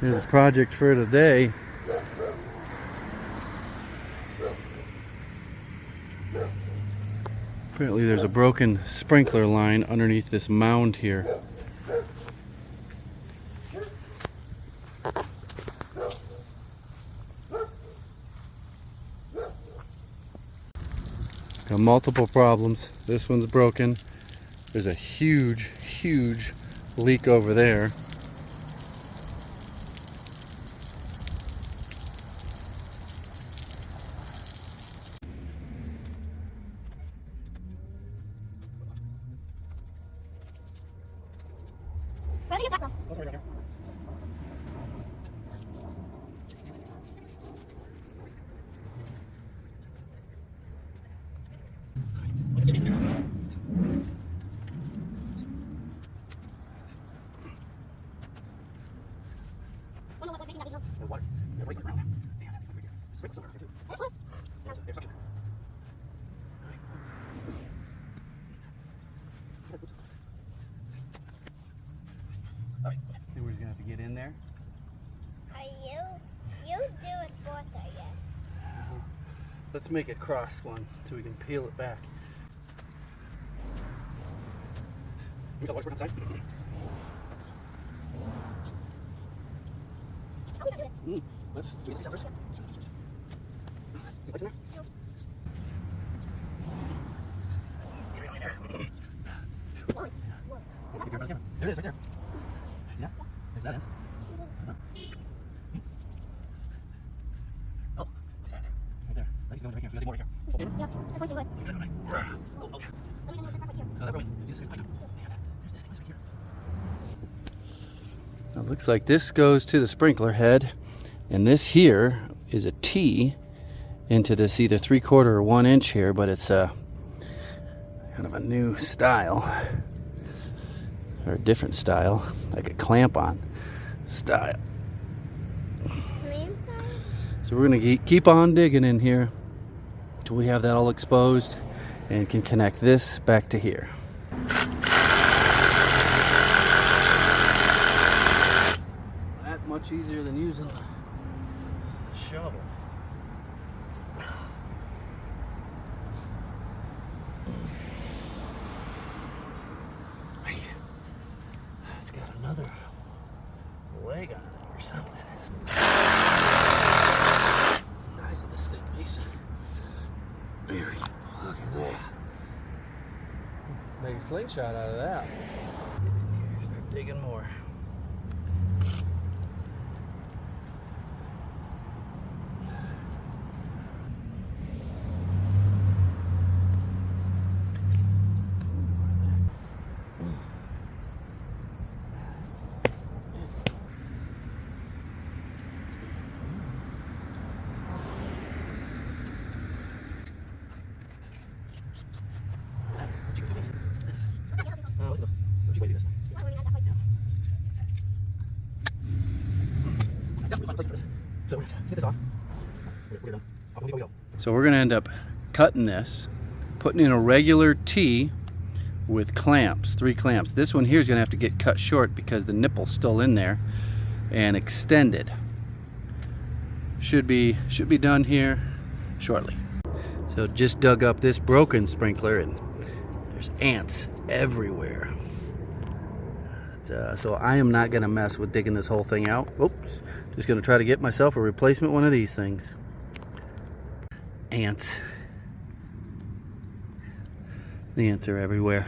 Here's a project for today. Apparently there's a broken sprinkler line underneath this mound here. Got multiple problems. This one's broken. There's a huge leak over there. Think we're just gonna have to get in there. You do it for her, yes. Let's make a cross one so we can peel it back. Let's do this first. Lights in there? There it is, right there. Yeah, there's that in. Oh, what's that? Right there. Legs going right here. We gotta do more right here. Yeah, that's working good. Oh, okay. That way. See this pipe? There's this thing right here. Now, it looks like this goes to the sprinkler head, and this here is a T into this either 3/4 or 1 inch here, but it's a kind of a new style. Or a different style, like a clamp-on style. So we're gonna keep on digging in here until we have that all exposed and can connect this back to here. That's much easier than using a shovel. It's got another leg on it or something. Nice in this thing, Mason. There we go. Look at that. Make a slingshot out of that. Get in here, start digging more. So we're going to end up cutting this, putting in a regular T with clamps, 3 clamps. This one here is going to have to get cut short because the nipple's still in there, and extended. Should be done here shortly. So just dug up this broken sprinkler and there's ants everywhere. So I am not going to mess with digging this whole thing out. Oops. Just going to try to get myself a replacement one of these things. Ants. The ants are everywhere.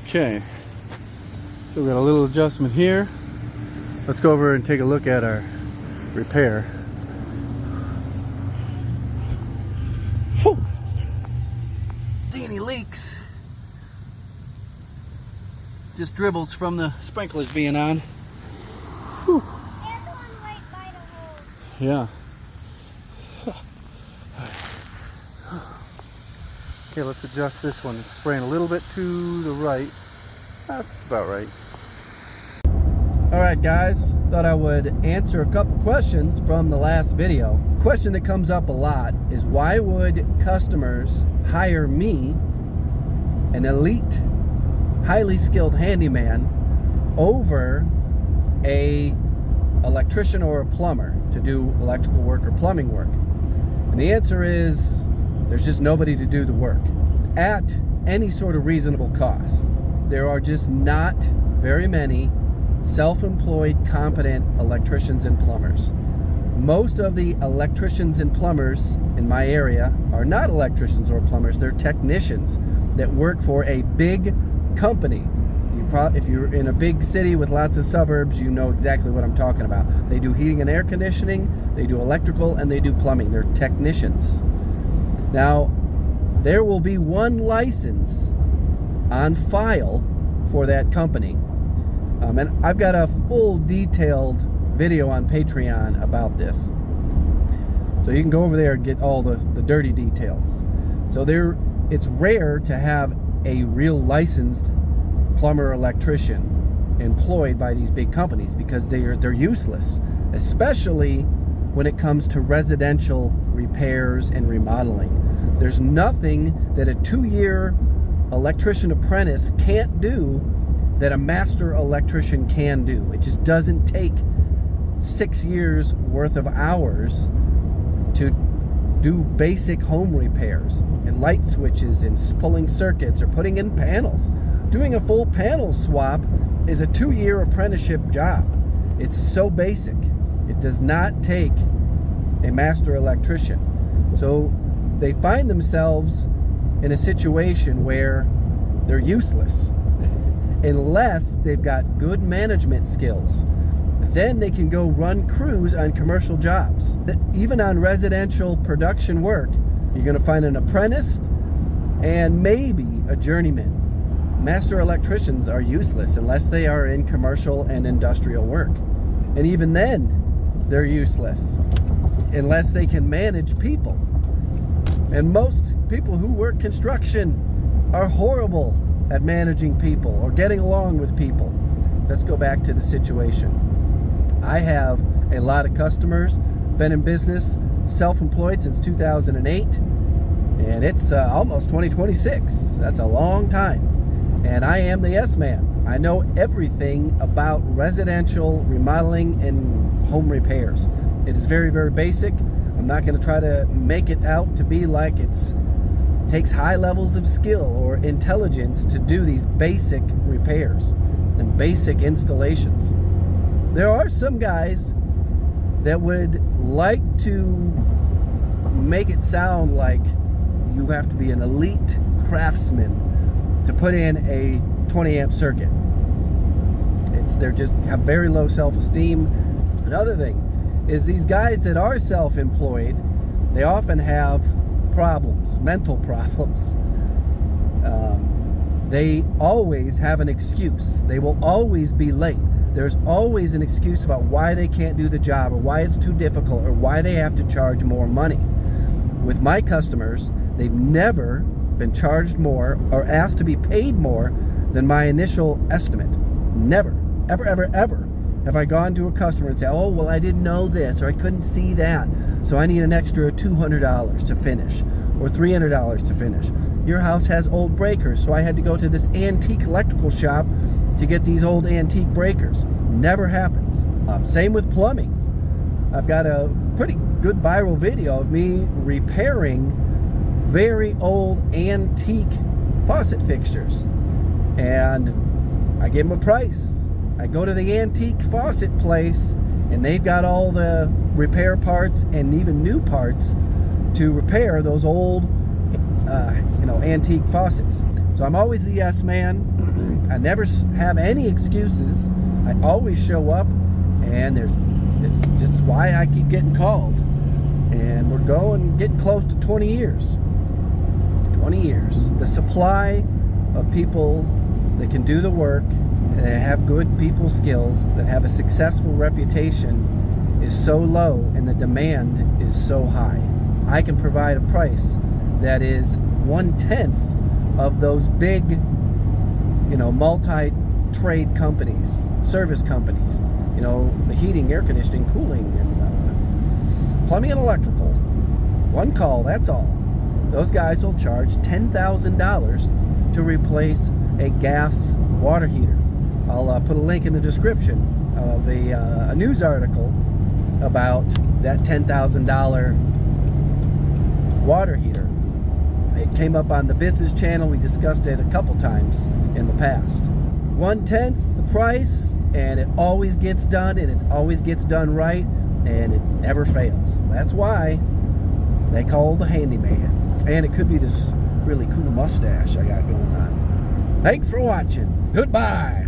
Okay, so we got a little adjustment here. Let's go over and take a look at our repair. Whew. See any leaks? Just dribbles from the sprinklers being on. Whew. There's one right by the hose. Yeah. Okay, let's adjust this one. It's spraying a little bit to the right. That's about right. Alright guys, thought I would answer a couple questions from the last video. Question that comes up a lot is, why would customers hire me, an elite, highly skilled handyman, over a electrician or a plumber to do electrical work or plumbing work? And the answer is, there's just nobody to do the work at any sort of reasonable cost. There are just not very many self-employed, competent electricians and plumbers. Most of the electricians and plumbers in my area are not electricians or plumbers. They're technicians that work for a big company. If you're in a big city with lots of suburbs, you know exactly what I'm talking about. They do heating and air conditioning, they do electrical, and they do plumbing. They're technicians. Now, there will be one license on file for that company. And I've got a full detailed video on Patreon about this. So you can go over there and get all the dirty details. So it's rare to have a real licensed plumber or electrician employed by these big companies, because they're useless, especially when it comes to residential repairs and remodeling. There's nothing that a 2-year electrician apprentice can't do that a master electrician can do. It just doesn't take 6 years worth of hours to do basic home repairs and light switches and pulling circuits or putting in panels. Doing a full panel swap is a 2-year apprenticeship job. It's so basic. It does not take a master electrician. So they find themselves in a situation where they're useless unless they've got good management skills. Then they can go run crews on commercial jobs. Even on residential production work, you're going to find an apprentice and maybe a journeyman. Master electricians are useless unless they are in commercial and industrial work. And even then, they're useless unless they can manage people. And most people who work construction are horrible at managing people or getting along with people. Let's go back to the situation. I have a lot of customers, been in business, self-employed since 2008, and it's almost 2026. That's a long time. And I am the yes man. I know everything about residential remodeling and home repairs. It is very, very basic. I'm not going to try to make it out to be like it takes high levels of skill or intelligence to do these basic repairs and basic installations. There are some guys that would like to make it sound like you have to be an elite craftsman to put in a 20 amp circuit. They just have very low self-esteem. Another thing is, these guys that are self-employed, they often have problems, mental problems. They always have an excuse. They will always be late. There's always an excuse about why they can't do the job, or why it's too difficult, or why they have to charge more money. With my customers, they've never been charged more or asked to be paid more than my initial estimate. Never, ever, ever, ever have I gone to a customer and said, oh, well, I didn't know this, or I couldn't see that, so I need an extra $200 to finish, or $300 to finish. Your house has old breakers, so I had to go to this antique electrical shop to get these old antique breakers. Never happens. Same with plumbing. I've got a pretty good viral video of me repairing very old antique faucet fixtures. And I give them a price. I go to the antique faucet place and they've got all the repair parts and even new parts to repair those old antique faucets. So I'm always the yes man. I never have any excuses. I always show up, and it's just why I keep getting called. And we're getting close to 20 years. 20 years. The supply of people that can do the work, that have good people skills, that have a successful reputation is so low, and the demand is so high. I can provide a price that is 1/10 of those big, multi-trade companies, service companies, the heating, air conditioning, cooling, and plumbing and electrical. One call, that's all. Those guys will charge $10,000 to replace a gas water heater. I'll put a link in the description of a news article about that $10,000 water heater. It came up on the business channel. We discussed it a couple times in the past. 1/10 the price, and it always gets done, and it always gets done right, and it never fails. That's why they call the Handyman. And it could be this really cool mustache I got going on. Thanks for watching. Goodbye.